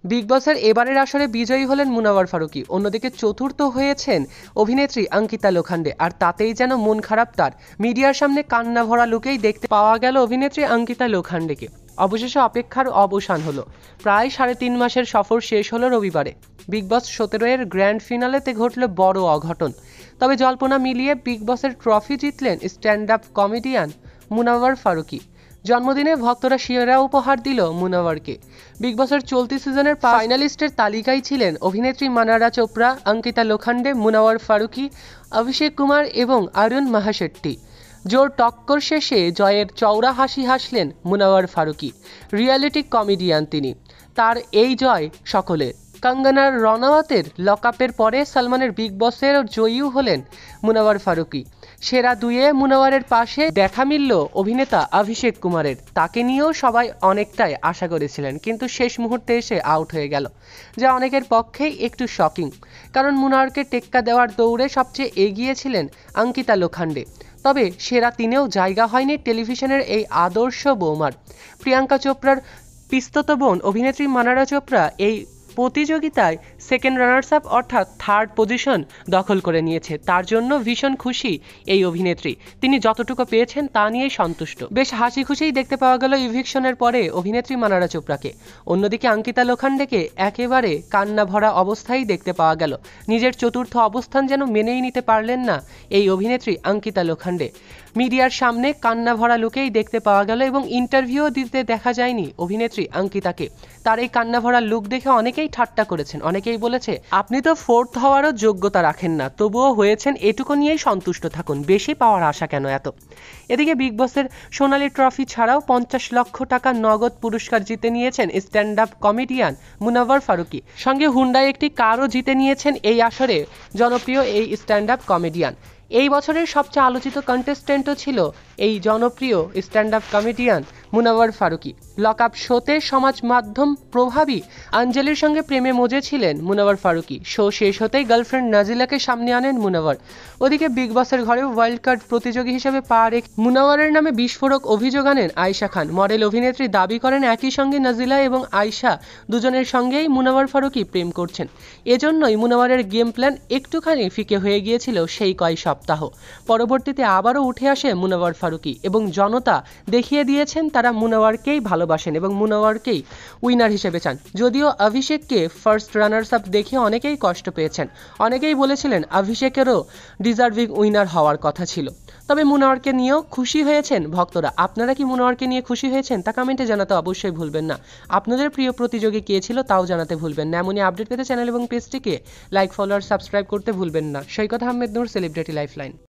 Big বসের এবারের আসরে বিজয়ী হলেন মুনাওয়ার ফারুকী, অন্যদিকে চতুর্থ হয়েছেন অভিনেত্রী অঙ্কিতা লোখান্ডে। আর তাতেই যেন মন খারাপ তার। মিডিয়ার সামনে কান্না ভরা লুকেই দেখতে পাওয়া গেল অভিনেত্রী অঙ্কিতা লোখান্ডেকে। অবশেষে অপেক্ষার অবসান হলো। প্রায় 3.5 মাসের সফর শেষ হলো রবিবারে। বিগ বস 17 এর গ্র্যান্ড ফিনালেতে ঘটল বড় অঘটন। তবে জল্পনা মিলিয়ে বিগ বসের ট্রফি জিতলেন stand up comedian Munawar Faruqui. জন্মদিনে ভক্তরা সেরা উপহার দিল মুনাওয়ারকে। বিগ বসের চলতি সিজনের ফাইনালিস্টের তালিকায় ছিলেন অভিনেত্রী মানারা চোপড়া, অঙ্কিতা লোখান্ডে, মুনাওয়ার ফারুকী, অভিষেক কুমার এবং অরুণ মাহাশেট্টি। জোর টক্কর শেষে জয়ের চওড়া হাসি হাসলেন মুনাওয়ার ফারুকী। রিয়ালিটি কমেডিয়ান তিনি। তার এই জয় সকলের। কঙ্গনা রনাওয়াতের লকআপের পরে সালমানের বিগ বসের জয়ীও হলেন মুনাওয়ার ফারুকী। সেরা দুয়ে মুনাওয়ারের পাশে দেখা মিলল অভিনেতা অভিষেক কুমারের। তাকে নিয়েও সবাই অনেকটাই আশা করেছিলেন, কিন্তু শেষ মুহূর্তে এসে আউট হয়ে গেল, যা অনেকের পক্ষেই একটু শকিং। কারণ মুনাওয়ারকে টেক্কা দেওয়ার দৌড়ে সবচেয়ে এগিয়ে ছিলেন অঙ্কিতা লোখান্ডে। তবে সেরা তিনেও জায়গা হয়নি টেলিভিশনের এই আদর্শ বৌমার। প্রিয়াঙ্কা চোপড়ার পিস্তত বোন অভিনেত্রী মানারা চোপড়া এই প্রতিযোগিতায় সেকেন্ড রানার্স আপ অর্থাৎ থার্ড পজিশন দখল করে নিয়েছে। তার জন্য ভীষণ খুশি এই অভিনেত্রী। তিনি যতটুকু পেয়েছেন তা নিয়েই সন্তুষ্ট। বেশ হাসি খুশিই দেখতে পাওয়া গেল ইভিকশনের পরে অভিনেত্রী মানারা চোপড়াকে। অন্যদিকে অঙ্কিতা লোখান্ডেকে একেবারে কান্না ভরা অবস্থায় দেখতে পাওয়া গেল। নিজের চতুর্থ অবস্থান যেন মেনেই নিতে পারলেন না এই অভিনেত্রী অঙ্কিতা লোখান্ডে। মিডিয়ার সামনে কান্না ভরা লুকেই দেখতে পাওয়া গেল এবং ইন্টারভিউ দিতে দেখা যায়নি অভিনেত্রী অঙ্কিতাকে। তার এই কান্না ভরা লুক দেখে অনেকেই ঠাট্টা করেছেন। অনেকেই বলেছে, আপনি তো ফোর্থ হওয়ারও যোগ্যতা রাখেন না, তবুও হয়েছেন, এটুকু নিয়েই সন্তুষ্ট থাকুন, বেশি পাওয়ার আশা কেন এত। এদিকে বিগ বসের সোনালী ট্রফি ছাড়াও 50 লক্ষ টাকা নগদ পুরস্কার জিতে নিয়েছেন stand up comedian Munawar Faruqui. সঙ্গে হুন্ডাই একটি কারও জিতে নিয়েছেন এই আসরে জনপ্রিয় এই স্ট্যান্ড আপ কমেডিয়ান। এই বছরের সবচেয়ে আলোচিত কন্টেস্টেন্টও ছিল এই জনপ্রিয় stand up comedian Munawar Faruqui. Lockup শোতে সমাজ মাধ্যম প্রভাবী আঞ্জলির সঙ্গে প্রেমে মজেছিলেন মুনাওয়ার ফারুকী। শো শেষ হতেই গার্লফ্রেন্ড নাজিলাকে সামনে আনেন মুনাওয়ার। ওদিকে বিগ বসের ঘরেও ওয়াইল্ড কার্ড প্রতিযোগী হিসেবে পা রেখে মুনাওয়ারের নামে বিস্ফোরক অভিযোগ আনেন আয়েশা খান। মডেল অভিনেত্রী দাবি করেন একই সঙ্গে নাজিলা এবং আয়েশা দুজনের সঙ্গেই মুনাওয়ার ফারুকী প্রেম করছেন। এজন্যই মুনাওয়ারের গেম প্ল্যান একটুখানি ফিকে হয়ে গিয়েছিল সেই কয় সপ্তাহ। পরবর্তীতে আবারও উঠে আসে মুনাওয়ার ফারুকী এবং জনতা দেখিয়ে দিয়েছেন তারা মুনাওয়ারকেই ভালোবাসেন এবং মুনাওয়ারকেই উইনার হিসেবে চান। যদিও অভিষেককে ফার্স্ট রানার্স আপ দেখে অনেকেই কষ্ট পেয়েছেন। অনেকেই বলেছিলেন অভিষেকেরও ডিজার্ভিং উইনার হওয়ার কথা ছিল। তবে মুনাওয়ারকে নিয়েও খুশি হয়েছেন ভক্তরা। আপনারা কি মুনাওয়ারকে নিয়ে খুশি হয়েছেন তা কমেন্টে জানাতে অবশ্যই ভুলবেন না। আপনাদের প্রিয় প্রতিযোগী কে ছিল তাও জানাতে ভুলবেন না। এমনই আপডেট পেতে চ্যানেল এবং পেজটিকে লাইক, ফলো আর সাবস্ক্রাইব করতে ভুলবেন না। সৈকত আহমেদ নূর, সেলিব্রিটি লাইফলাইন।